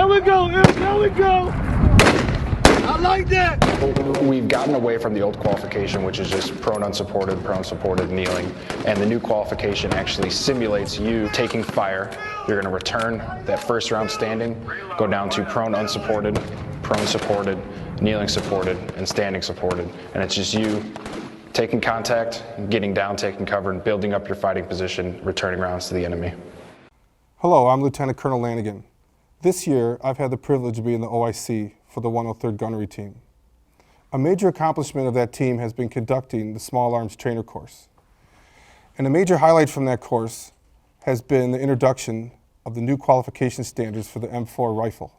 There we go, there we go. I like that. We've gotten away from the old qualification, which is just prone unsupported, kneeling. And the new qualification actually simulates you taking fire. You're going to return that first round standing, go down to prone unsupported, prone supported, kneeling supported, and standing supported. And it's just you taking contact, getting down, taking cover, and building up your fighting position, returning rounds to the enemy. Hello, I'm Lieutenant Colonel Lanigan. This year, I've had the privilege of being the OIC for the 103rd Gunnery Team. A major accomplishment of that team has been conducting the Small Arms Trainer course. And a major highlight from that course has been the introduction of the new qualification standards for the M4 rifle.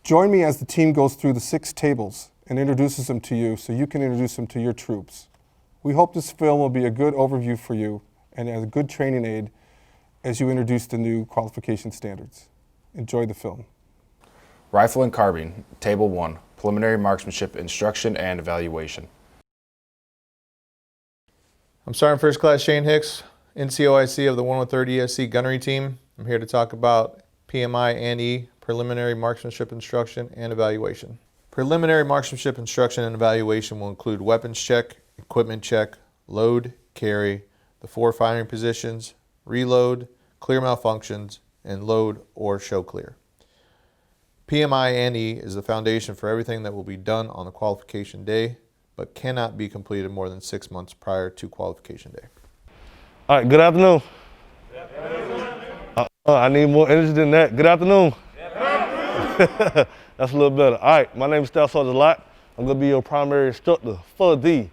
Join me as the team goes through the 6 tables and introduces them to you so you can introduce them to your troops. We hope this film will be a good overview for you and as a good training aid as you introduce the new qualification standards. Enjoy the film. Rifle and carbine, Table 1, Preliminary Marksmanship Instruction and Evaluation. I'm Sergeant First Class Shane Hicks, NCOIC of the 103rd ESC Gunnery Team. I'm here to talk about PMI and E, Preliminary Marksmanship Instruction and Evaluation. Preliminary Marksmanship Instruction and Evaluation will include weapons check, equipment check, load, carry, the 4 firing positions, reload, clear malfunctions, and load or show clear. PMI and E is the foundation for everything that will be done on the qualification day, but cannot be completed more than 6 months prior to qualification day. All right, good afternoon. I need more energy than that. Good afternoon. That's a little better. All right, my name is Staff Sergeant Lott. I'm gonna be your primary instructor for the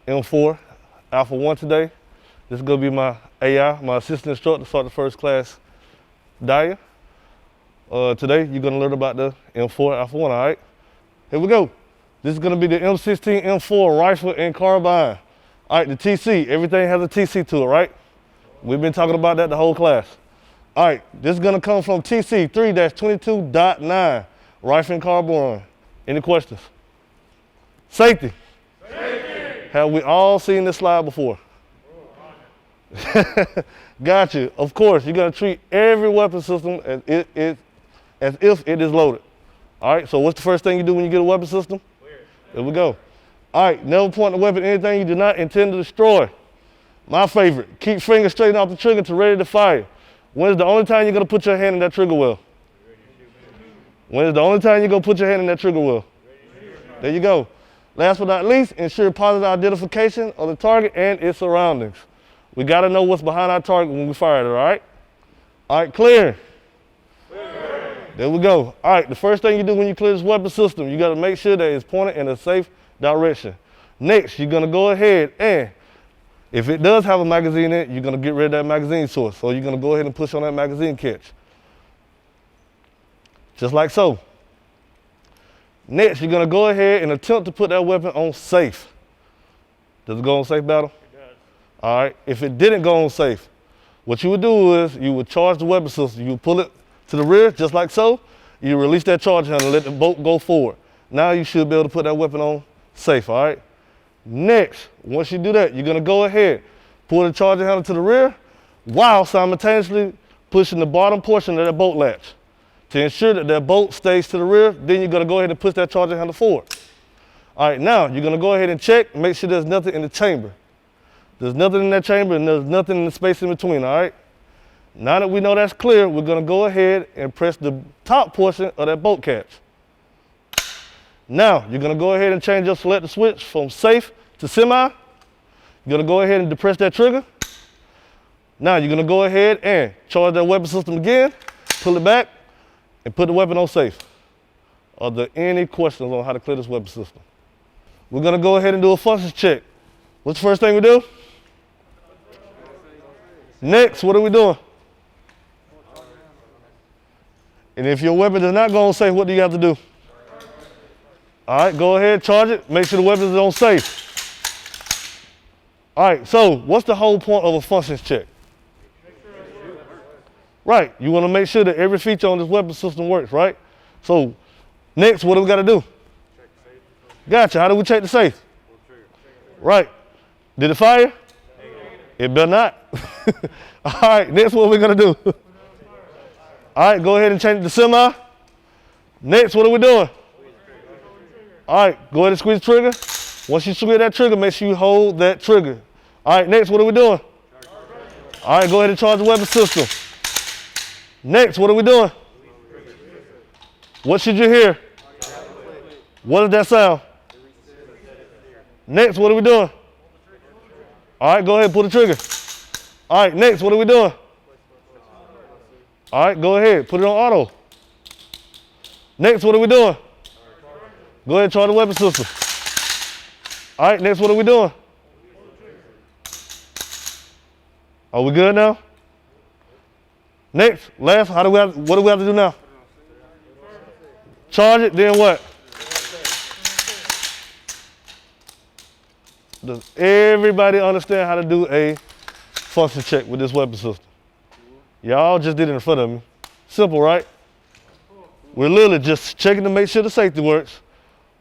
M4 Alpha 1 today. This is gonna be my AI, my assistant instructor, Sergeant First Class Dyer. Today, you're gonna learn about the M4 Alpha 1, all right? Here we go. This is gonna be the M16 M4 rifle and carbine. All right, the TC, everything has a TC to it, right? We've been talking about that the whole class. All right, this is gonna come from TC 3-22.9, rifle and carbine. Any questions? Safety. Safety. Have we all seen this slide before? Got you. Of course, you're gonna treat every weapon system as if it is loaded. All right, so what's the first thing you do when you get a weapon system? Clear. There we go. All right, never point the weapon at anything you do not intend to destroy. My favorite, keep fingers straight off the trigger to ready to fire. When is the only time you're gonna put your hand in that trigger wheel? When is the only time you're gonna put your hand in that trigger wheel? There you go. Last but not least, ensure positive identification of the target and its surroundings. We gotta know what's behind our target when we fire it, all right? All right, clear. There we go. All right, the first thing you do when you clear this weapon system, you gotta make sure that it's pointed in a safe direction. Next, you're gonna go ahead and, if it does have a magazine in it, you're gonna get rid of that magazine source. So you're gonna go ahead and push on that magazine catch. Just like so. Next, you're gonna go ahead and attempt to put that weapon on safe. Does it go on safe, battle? It does. All right, if it didn't go on safe, what you would do is you would charge the weapon system. You would pull it to the rear, just like so. You release that charge handle and let the bolt go forward. Now you should be able to put that weapon on safe, all right? Next, once you do that, you're gonna go ahead, pull the charging handle to the rear while simultaneously pushing the bottom portion of that bolt latch. To ensure that that bolt stays to the rear, then you're gonna go ahead and push that charging handle forward. All right, now you're gonna go ahead and check, make sure there's nothing in the chamber. There's nothing in that chamber and there's nothing in the space in between, all right? Now that we know that's clear, we're gonna go ahead and press the top portion of that bolt catch. Now, you're gonna go ahead and change your selector switch from safe to semi. You're gonna go ahead and depress that trigger. Now, you're gonna go ahead and charge that weapon system again, pull it back, and put the weapon on safe. Are there any questions on how to clear this weapon system? We're gonna go ahead and do a functions check. What's the first thing we do? Next, what are we doing? And if your weapon does not go on safe, what do you have to do? All right, go ahead, charge it. Make sure the weapon is on safe. All right, so what's the whole point of a functions check? Right, you want to make sure that every feature on this weapon system works, right? So next, what do we got to do? Gotcha, how do we check the safe? Right, did it fire? It better not. All right, next what we're going to do. All right, go ahead and change it to semi. Next, what are we doing? All right, go ahead and squeeze the trigger. Once you squeeze that trigger, make sure you hold that trigger. All right, next, what are we doing? All right, go ahead and charge the weapon system. Next, what are we doing? What should you hear? What does that sound? Next, what are we doing? All right, go ahead and pull the trigger. All right, next, what are we doing? All right, go ahead, put it on auto. Next, what are we doing? Go ahead and charge the weapon system. All right, next, what are we doing? Are we good now? Next, last, what do we have to do now? Charge it, then what? Does everybody understand how to do a function check with this weapon system? Y'all just did it in front of me. Simple, right? We're literally just checking to make sure the safety works.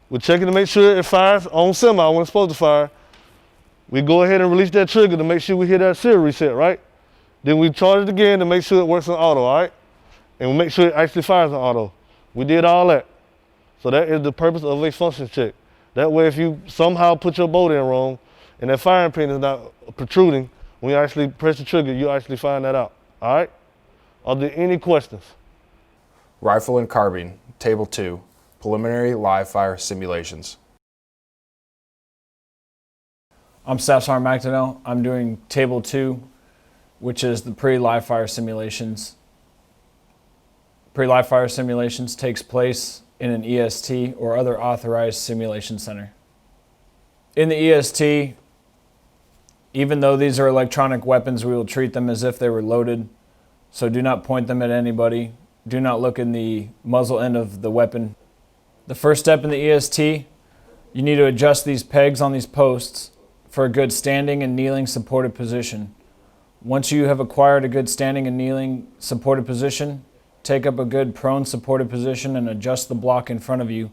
We're checking to make sure it fires on semi when it's supposed to fire. We go ahead and release that trigger to make sure we hit that serial reset, right? Then we charge it again to make sure it works on auto, all right? And we make sure it actually fires on auto. We did all that. So that is the purpose of a function check. That way, if you somehow put your bolt in wrong and that firing pin is not protruding, when you actually press the trigger, you actually find that out, all right? Are there any questions? Rifle and carbine, Table 2, Preliminary Live Fire Simulations. I'm Staff Sergeant McDonnell. I'm doing Table 2, which is the pre-live fire simulations. Pre-live fire simulations takes place in an EST or other authorized simulation center. In the EST, even though these are electronic weapons, we will treat them as if they were loaded. So do not point them at anybody. Do not look in the muzzle end of the weapon. The first step in the EST, you need to adjust these pegs on these posts for a good standing and kneeling supported position. Once you have acquired a good standing and kneeling supported position, take up a good prone supported position and adjust the block in front of you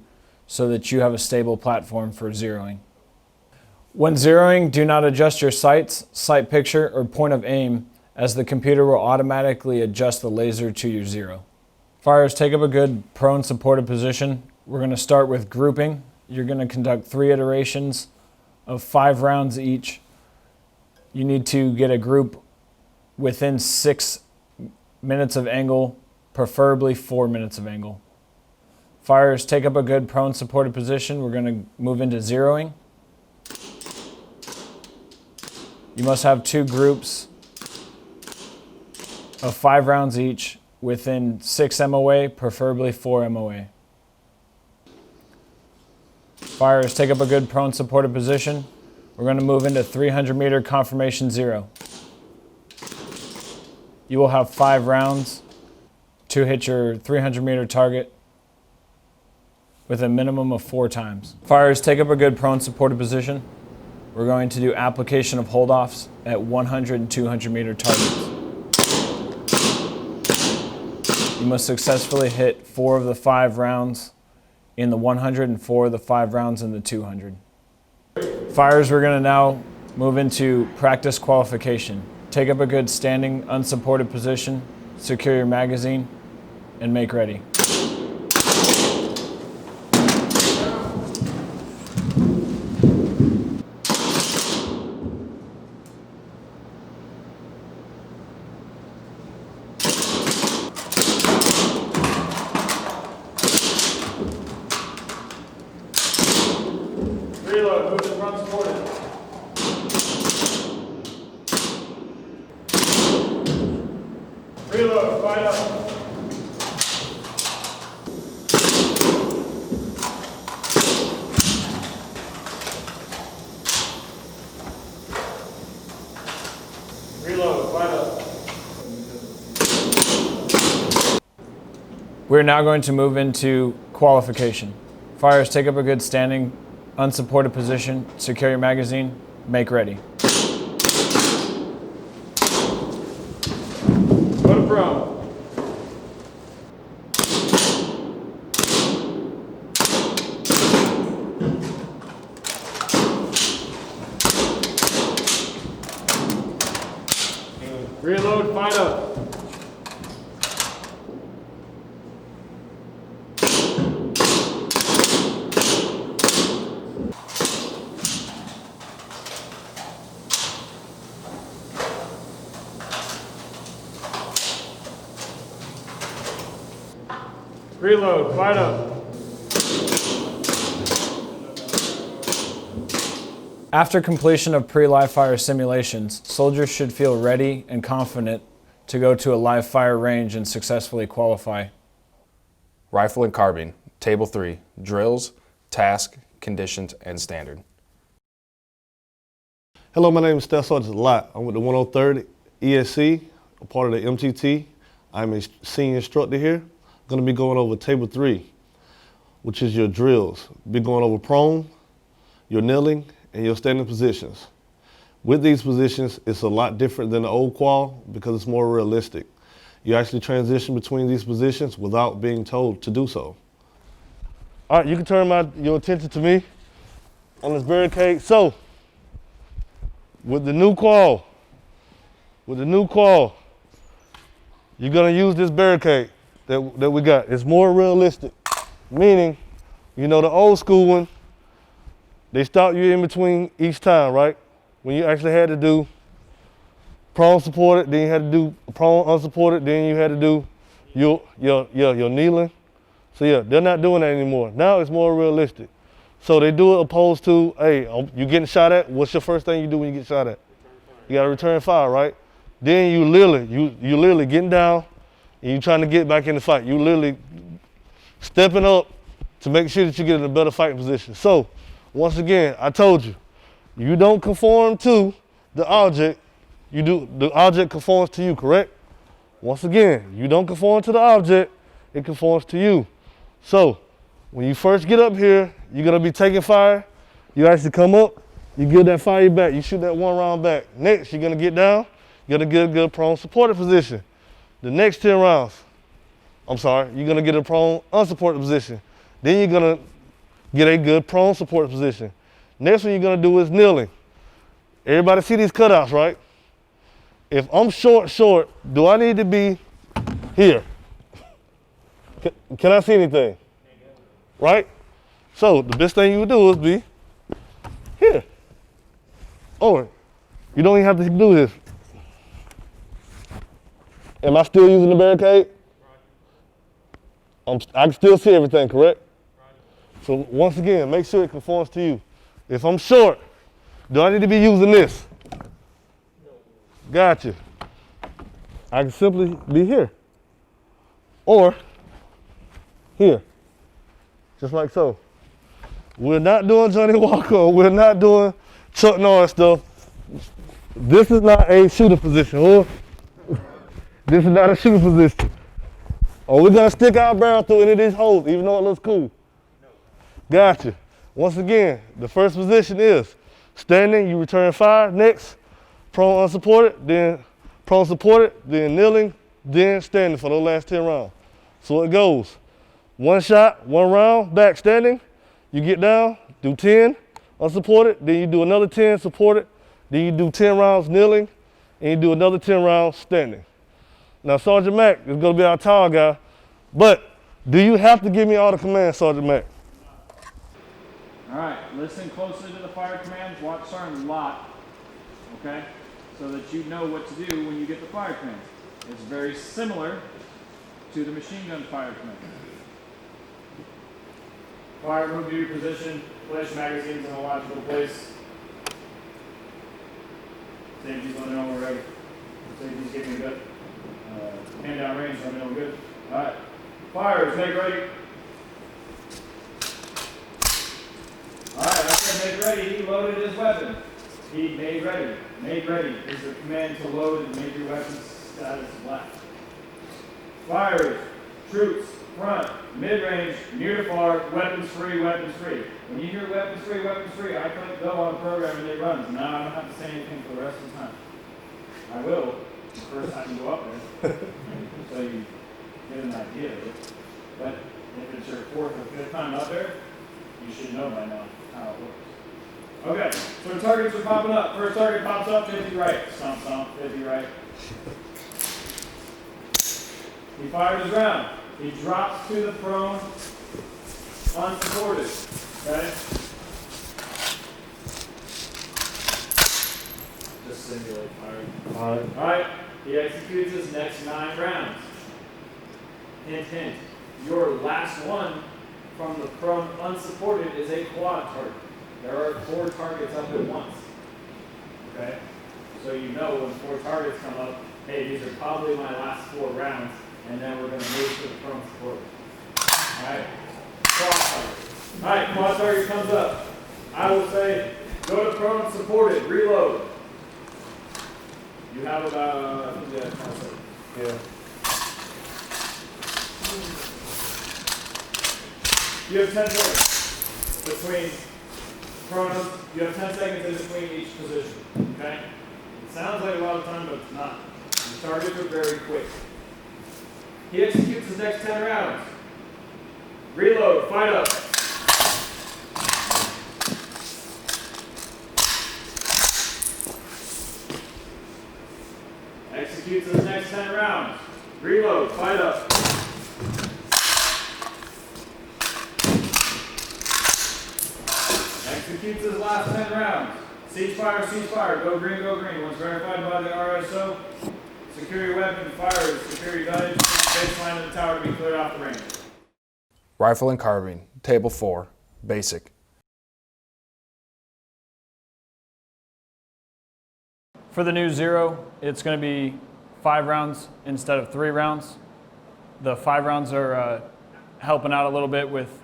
so that you have a stable platform for zeroing. When zeroing, do not adjust your sights, sight picture, or point of aim, as the computer will automatically adjust the laser to your zero. Fires, take up a good prone supported position. We're going to start with grouping. You're going to conduct 3 iterations of 5 rounds each. You need to get a group within 6 minutes of angle, preferably 4 minutes of angle. Fires, take up a good prone supported position. We're going to move into zeroing. You must have 2 groups of 5 rounds each within 6 MOA, preferably 4 MOA. Fires, take up a good prone supported position. We're going to move into 300 meter confirmation zero. You will have 5 rounds to hit your 300 meter target with a minimum of 4 times. Fires, take up a good prone supported position. We're going to do application of hold-offs at 100 and 200 meter targets. You must successfully hit 4 of the 5 rounds in the 100 and 4 of the 5 rounds in the 200. Fires, we're going to now move into practice qualification. Take up a good standing, unsupported position, secure your magazine, and make ready. Reload, move to front supported. Reload, fight up. Reload, fight up. We're now going to move into qualification. Fires, take up a good standing, unsupported position, secure your magazine, make ready. Go to prone. Reload, fight up. Reload, fight up. After completion of pre-live fire simulations, soldiers should feel ready and confident to go to a live fire range and successfully qualify. Rifle and carbine, Table 3, drills, task, conditions, and standard. Hello, my name is Staff Sergeant Lott. I'm with the 103rd ESC, a part of the MTT. I'm a senior instructor here. I'm going to be going over Table 3, which is your drills. Be going over prone, your kneeling, and your standing positions. With these positions, it's a lot different than the old qual because it's more realistic. You actually transition between these positions without being told to do so. All right, you can turn your attention to me on this barricade. So, with the new qual, you're gonna use this barricade that we got. It's more realistic, meaning, you know, the old school one, they stop you in between each time, right? When you actually had to do prone supported, then you had to do prone unsupported, then you had to do your kneeling. So yeah, they're not doing that anymore. Now it's more realistic. So they do it opposed to, hey, you getting shot at, what's your first thing you do when you get shot at? You gotta return fire, right? Then you literally getting down and you trying to get back in the fight. You literally stepping up to make sure that you get in a better fighting position. So, once again, I told you, you don't conform to the object, the object conforms to you, correct? Once again, you don't conform to the object, it conforms to you. So, when you first get up here, you're gonna be taking fire, you actually come up, you give that fire back, you shoot that one round back. Next, you're gonna get down, you're gonna get a good prone supported position. The next 10 rounds, you're gonna get a prone unsupported position. Then you're gonna get a good prone supported position. Next one you're gonna do is kneeling. Everybody see these cutouts, right? If I'm short, do I need to be here? Can I see anything? Right? So the best thing you would do is be here. Or you don't even have to do this. Am I still using the barricade? I can still see everything, correct? So once again, make sure it conforms to you. If I'm short, do I need to be using this? Gotcha. I can simply be here. Or here, just like so. We're not doing Johnny Walker, we're not doing Chuck Norris stuff. This is not a shooter position, or this is not a shooter position. Or we're gonna stick our barrel through any of these holes, even though it looks cool. Gotcha. Once again, the first position is standing, you return fire. Next, prone unsupported, then prone supported, then kneeling, then standing for those last 10 rounds. So it goes. One shot, one round, back standing. You get down, do 10 unsupported, then you do another 10 supported, then you do 10 rounds kneeling, and you do another 10 rounds standing. Now, Sergeant Mack is gonna be our tall guy, but do you have to give me all the commands, Sergeant Mack? All right, listen closely to the fire commands, watch Sergeant Lott, okay? So that you know what to do when you get the fire commands. It's very similar to the machine gun fire command. Fire, move to your position, place magazines in a logical place. Safety's letting know we're ready. Safety's getting good. Hand down range, let me know we're good. All right, fires, make ready. All right, I said make ready, he loaded his weapon. He made ready. Made ready is the command to load and make your weapon status left. Fires, troops, front, mid-range, near to far, weapons free, weapons free. When you hear weapons free, I click go on program and it runs. Now I don't have to say anything for the rest of the time. I will, the first time you go up there, so you get an idea of it. But if it's your fourth or fifth time up there, you should know by now how it works. Okay, so targets are popping up. First target pops up, 50 right. Stomp, stomp, 50 right. He fires his round. He drops to the prone, unsupported. Okay? Just simulate firing. Alright, he executes his next 9 rounds. Hint, hint. Your last one from the prone unsupported is a quad target. There are 4 targets up at once. Okay? So you know when 4 targets come up, hey, these are probably my last 4 rounds, and then we're going to move to the prone supported. Alright? Quad target. Alright, quad target comes up. I will say, go to prone supported, reload. You have about, I think you have 10 seconds. Yeah. You have 10 seconds between pronos. You have 10 seconds in between each position. Okay? It sounds like a lot of time, but it's not. The targets are very quick. He executes his next 10 rounds. Reload, fight up. Executes his next 10 rounds. Reload, fight up. Executes his last 10 rounds. Cease fire, cease fire. Go green, go green. Once verified by the RSO, secure your weapon, fire, secure your gunnage, baseline of the tower to be cleared off the range. Rifle and carbine, table 4, basic. For the new 0, it's going to be 5 rounds instead of 3 rounds. The 5 rounds are helping out a little bit with,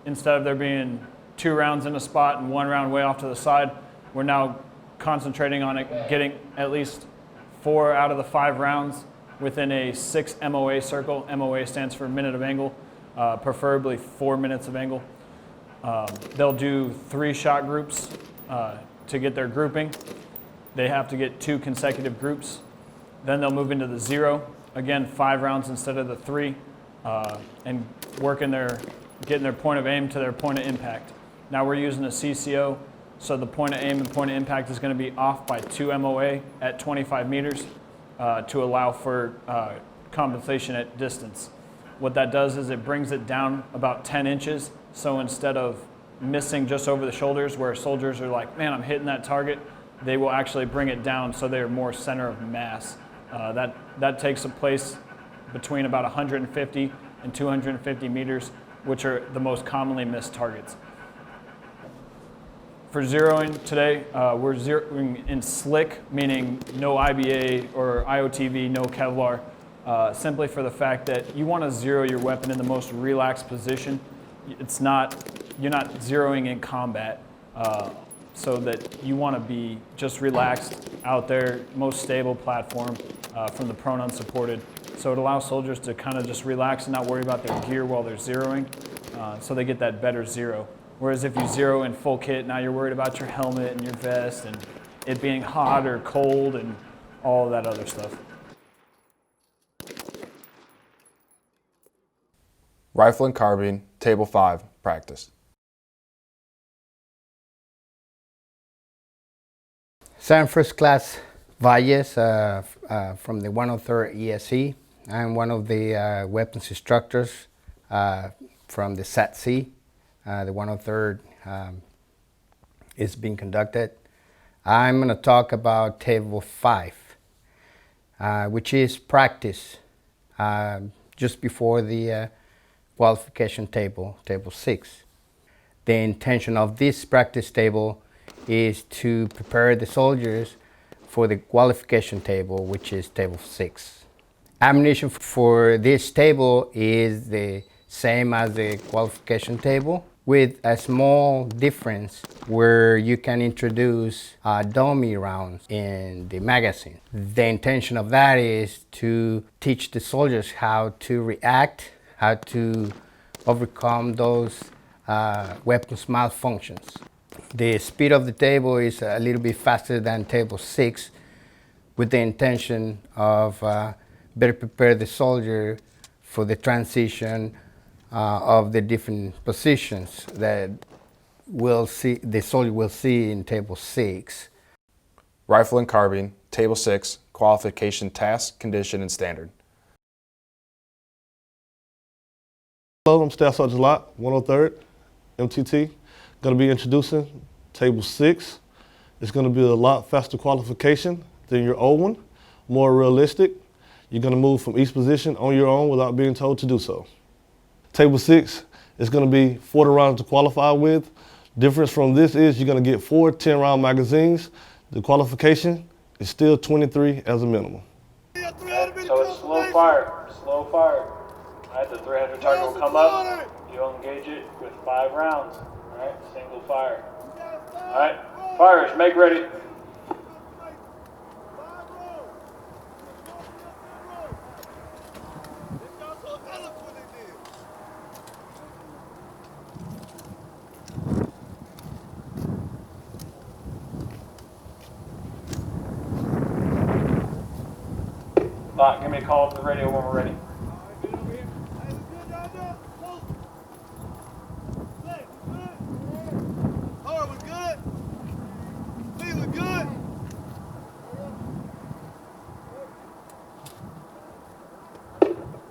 instead of there being 2 rounds in a spot and 1 round way off to the side, we're now concentrating on it, getting at least 4 out of the 5 rounds within a 6 MOA circle. MOA stands for minute of angle, preferably 4 minutes of angle. They'll do 3 shot groups to get their grouping. They have to get 2 consecutive groups. Then they'll move into the 0. Again, 5 rounds instead of the 3, and getting their point of aim to their point of impact. Now we're using a CCO, so the point of aim and point of impact is going to be off by 2 MOA at 25 meters to allow for compensation at distance. What that does is it brings it down about 10 inches, so instead of missing just over the shoulders where soldiers are like, man, I'm hitting that target, they will actually bring it down so they're more center of mass. That takes place between about 150 and 250 meters, which are the most commonly missed targets. For zeroing today, we're zeroing in slick, meaning no IBA or IOTV, no Kevlar, simply for the fact that you want to zero your weapon in the most relaxed position. You're not zeroing in combat, so that you want to be just relaxed out there, most stable platform from the prone unsupported. So it allows soldiers to kind of just relax and not worry about their gear while they're zeroing, so they get that better zero. Whereas if you zero in full kit, now you're worried about your helmet and your vest and it being hot or cold and all of that other stuff. Rifle and carbine, table 5, practice. So I'm first class Valles from the 103rd ESC. I'm one of the weapons instructors from the SATC. The 103rd is being conducted. I'm going to talk about table 5, which is practice just before the qualification table, table 6. The intention of this practice table is to prepare the soldiers for the qualification table, which is table 6. Ammunition for this table is the same as the qualification table, with a small difference where you can introduce dummy rounds in the magazine. The intention of that is to teach the soldiers how to react, how to overcome those weapons malfunctions. The speed of the table is a little bit faster than table 6, with the intention of better prepare the soldier for the transition of the different positions that the soldier will see in table 6. Rifle and carbine, table 6, qualification task, condition, and standard. Hello, I'm Staff Sergeant Lott, 103rd MTT. Going to be introducing table 6. It's going to be a lot faster qualification than your old one, more realistic. You're going to move from each position on your own without being told to do so. Table 6 is going to be 40 rounds to qualify with. Difference from this is you're going to get 4 10-round magazines. The qualification is still 23 as a minimum. So it's slow fire, slow fire. All right, the 300 target will come up. You'll engage it with 5 rounds. All right, single fire. All right, fires, make ready. Give me a call up the radio when we're ready.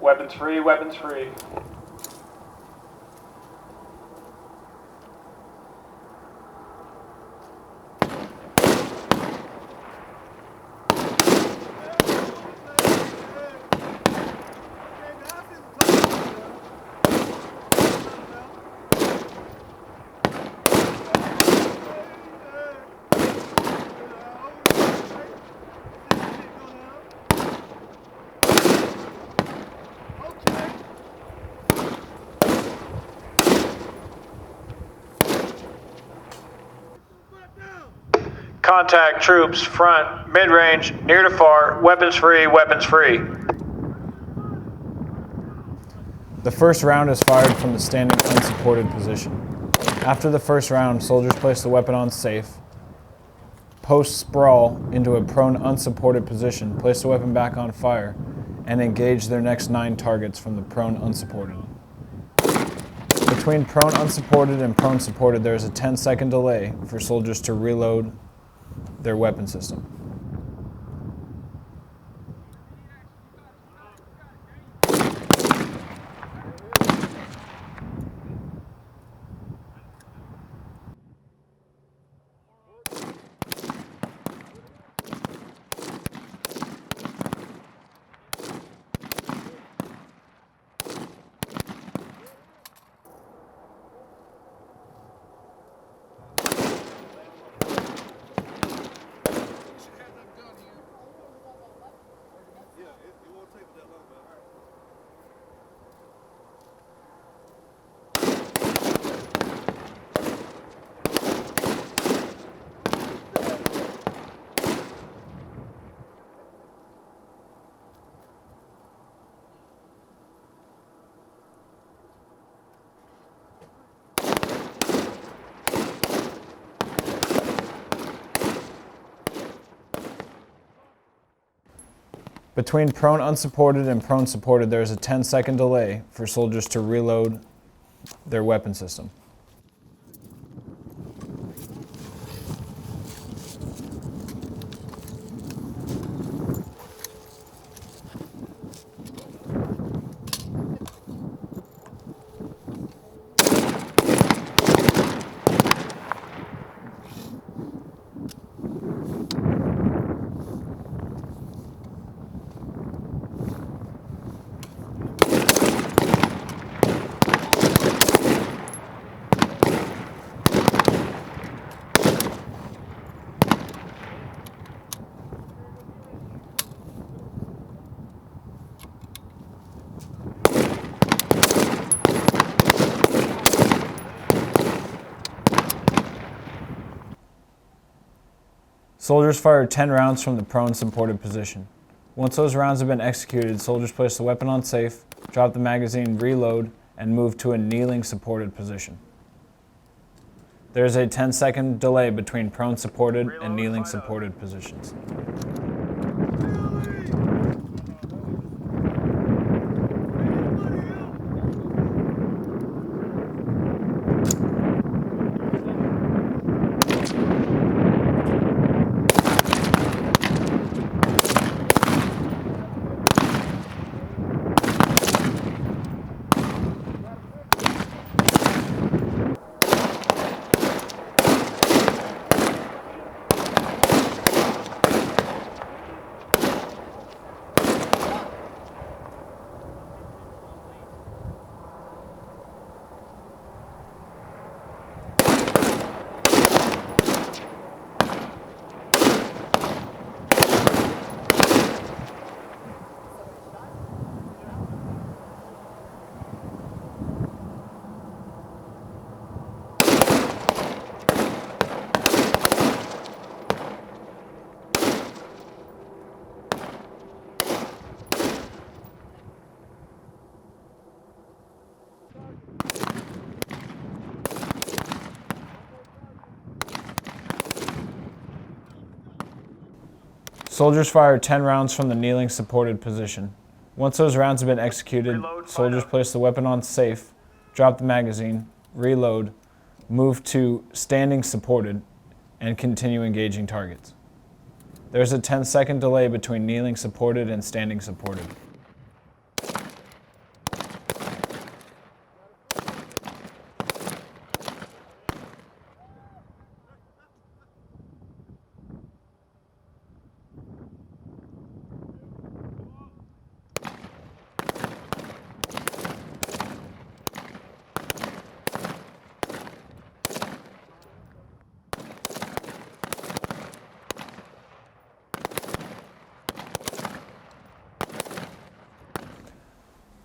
Weapons free, weapons free. Contact troops, front, mid-range, near to far, weapons free, weapons free. The first round is fired from the standing unsupported position. After the first round, soldiers place the weapon on safe, post sprawl into a prone unsupported position, place the weapon back on fire, and engage their next 9 targets from the prone unsupported. Between prone unsupported and prone supported, there is a 10-second delay for soldiers to reload their weapon system. Between prone unsupported and prone supported, there is a 10-second delay for soldiers to reload their weapon system. Soldiers fired 10 rounds from the prone supported position. Once those rounds have been executed, soldiers place the weapon on safe, drop the magazine, reload, and move to a kneeling supported position. There is a 10-second delay between prone supported and kneeling supported positions. Soldiers fire 10 rounds from the kneeling supported position. Once those rounds have been executed, soldiers place the weapon on safe, drop the magazine, reload, move to standing supported, and continue engaging targets. There's a 10-second delay between kneeling supported and standing supported.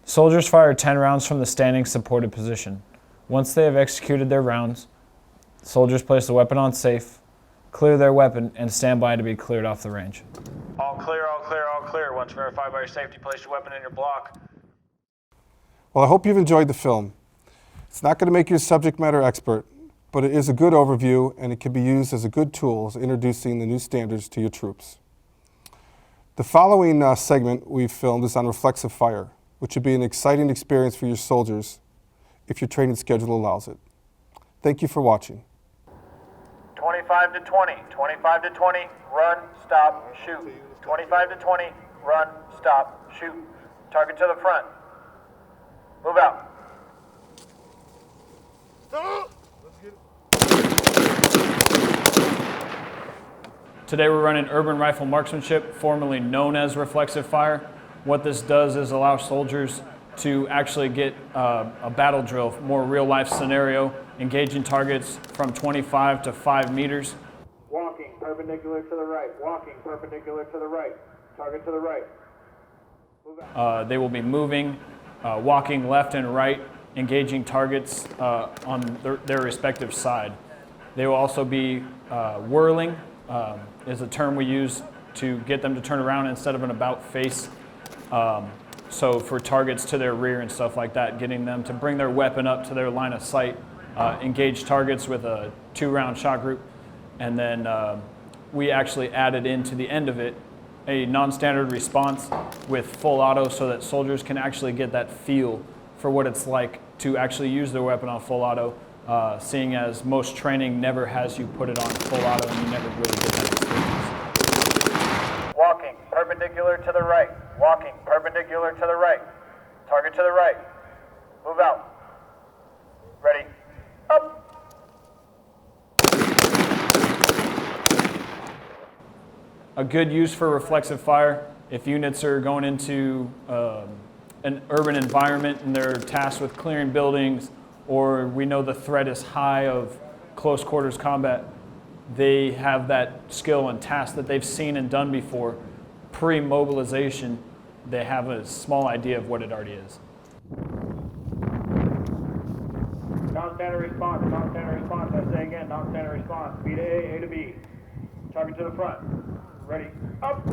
Soldiers fire 10 rounds from the standing supported position. Once they have executed their rounds, soldiers place the weapon on safe, clear their weapon, and stand by to be cleared off the range. All clear, all clear, all clear. Once verified by your safety, place your weapon in your block. Well, I hope you've enjoyed the film. It's not going to make you a subject matter expert, but it is a good overview and it can be used as a good tool as introducing the new standards to your troops. The following segment we've filmed is on reflexive fire, which would be an exciting experience for your soldiers if your training schedule allows it. Thank you for watching. 25 to 20, 25 to 20, run, stop, shoot. 25 to 20, run, stop, shoot. Target to the front. Move out. Today we're running urban rifle marksmanship, formerly known as reflexive fire. What this does is allow soldiers to actually get a battle drill, more real life scenario, engaging targets from 25 to 5 meters. Walking, perpendicular to the right. Walking, perpendicular to the right. Target to the right. Move out. They will be moving, walking left and right, engaging targets on their respective side. They will also be whirling, is a term we use to get them to turn around instead of an about face. So for targets to their rear and stuff like that, getting them to bring their weapon up to their line of sight, engage targets with a 2-round shot group, and then we actually added into the end of it a non-standard response with full auto so that soldiers can actually get that feel for what it's like to actually use their weapon on full auto, seeing as most training never has you put it on full auto and you never really get that experience. Walking, perpendicular to the right. Walking, perpendicular to the right. Target to the right. Move out. Ready. Up. A good use for reflexive fire, if units are going into an urban environment and they're tasked with clearing buildings, or we know the threat is high of close quarters combat, they have that skill and task that they've seen and done before. Pre-mobilization, they have a small idea of what it already is. Non-standard response, non-standard response. I say again, non-standard response. B to A, A to B. Target to the front. Ready. Up.